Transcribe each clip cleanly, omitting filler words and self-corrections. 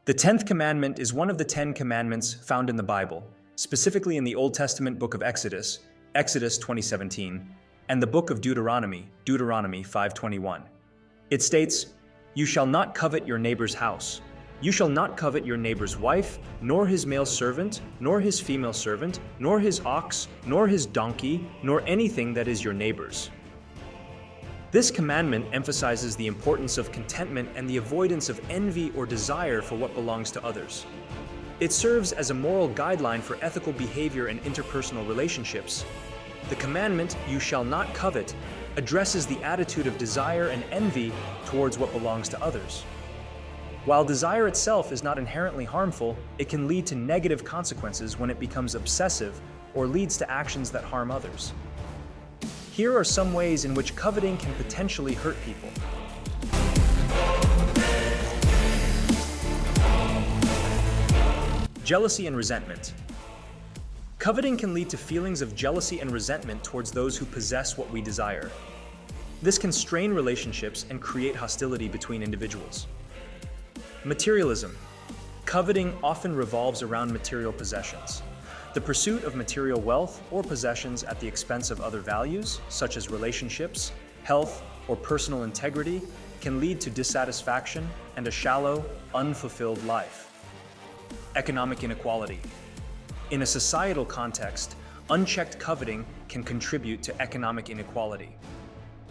The 10th commandment is one of the 10 commandments found in the Bible, specifically in the Old Testament book of Exodus, Exodus 20:17, and the book of Deuteronomy, Deuteronomy 5:21. It states, "You shall not covet your neighbor's house. You shall not covet your neighbor's wife, nor his male servant, nor his female servant, nor his ox, nor his donkey, nor anything that is your neighbor's." This commandment emphasizes the importance of contentment and the avoidance of envy or desire for what belongs to others. It serves as a moral guideline for ethical behavior and interpersonal relationships. The commandment, "You shall not covet," addresses the attitude of desire and envy towards what belongs to others. While desire itself is not inherently harmful, it can lead to negative consequences when it becomes obsessive or leads to actions that harm others. Here are some ways in which coveting can potentially hurt people. Jealousy and resentment. Coveting can lead to feelings of jealousy and resentment towards those who possess what we desire. This can strain relationships and create hostility between individuals. Materialism. Coveting often revolves around material possessions. The pursuit of material wealth or possessions at the expense of other values, such as relationships, health, or personal integrity, can lead to dissatisfaction and a shallow, unfulfilled life. Economic inequality. In a societal context, unchecked coveting can contribute to economic inequality.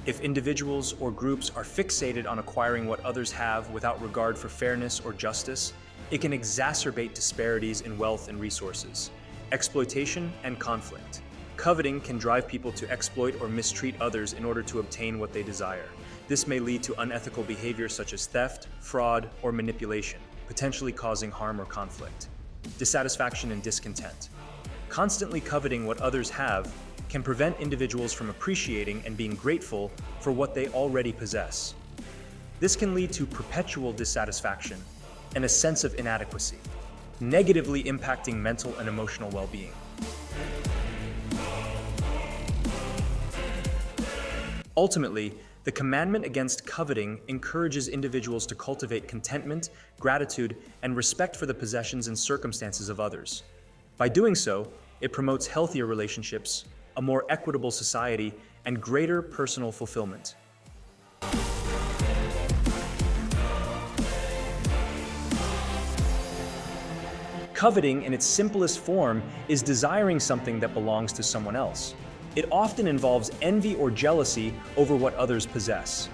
If individuals or groups are fixated on acquiring what others have without regard for fairness or justice, it can exacerbate disparities in wealth and resources. Exploitation and conflict. Coveting can drive people to exploit or mistreat others in order to obtain what they desire. This may lead to unethical behavior such as theft, fraud, or manipulation, potentially causing harm or conflict. Dissatisfaction and discontent. Constantly coveting what others have can prevent individuals from appreciating and being grateful for what they already possess. This can lead to perpetual dissatisfaction and a sense of inadequacy, negatively impacting mental and emotional well-being. Ultimately, the commandment against coveting encourages individuals to cultivate contentment, gratitude, and respect for the possessions and circumstances of others. By doing so, it promotes healthier relationships, a more equitable society, and greater personal fulfillment. Coveting, in its simplest form, is desiring something that belongs to someone else. It often involves envy or jealousy over what others possess.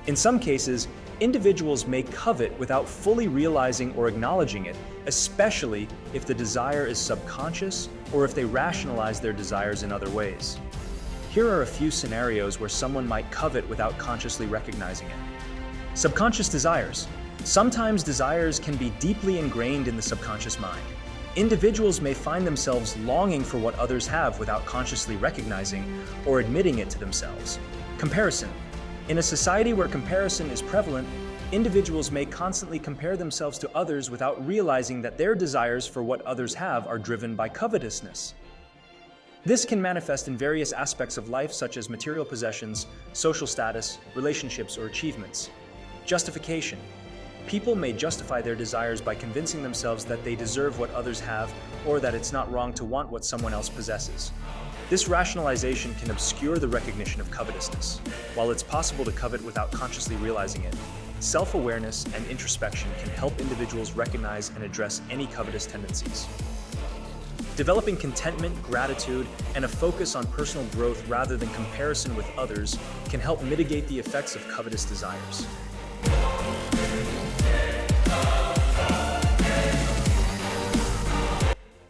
In some cases, individuals may covet without fully realizing or acknowledging it, especially if the desire is subconscious or if they rationalize their desires in other ways. Here are a few scenarios where someone might covet without consciously recognizing it. Subconscious desires. Sometimes desires can be deeply ingrained in the subconscious mind. Individuals may find themselves longing for what others have without consciously recognizing or admitting it to themselves. Comparison. In a society where comparison is prevalent, individuals may constantly compare themselves to others without realizing that their desires for what others have are driven by covetousness. This can manifest in various aspects of life such as material possessions, social status, relationships, or achievements. Justification. People may justify their desires by convincing themselves that they deserve what others have or that it's not wrong to want what someone else possesses. This rationalization can obscure the recognition of covetousness. While it's possible to covet without consciously realizing it, self-awareness and introspection can help individuals recognize and address any covetous tendencies. Developing contentment, gratitude, and a focus on personal growth rather than comparison with others can help mitigate the effects of covetous desires.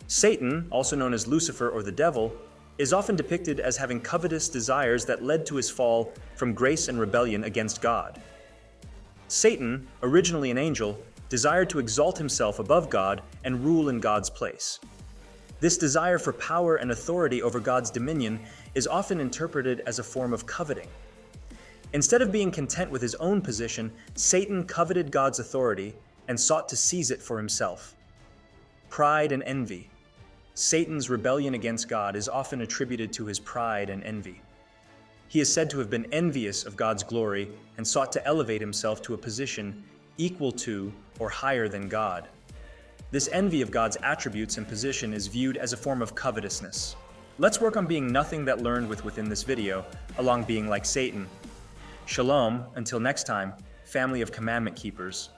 Satan, also known as Lucifer or the devil, is often depicted as having covetous desires that led to his fall from grace and rebellion against God. Satan, originally an angel, desired to exalt himself above God and rule in God's place. This desire for power and authority over God's dominion is often interpreted as a form of coveting. Instead of being content with his own position, Satan coveted God's authority and sought to seize it for himself. Pride and envy. Satan's rebellion against God is often attributed to his pride and envy. He is said to have been envious of God's glory and sought to elevate himself to a position equal to or higher than God. This envy of God's attributes and position is viewed as a form of covetousness. Let's work on being nothing that learned within this video, along being like Satan. Shalom, until next time, family of commandment keepers.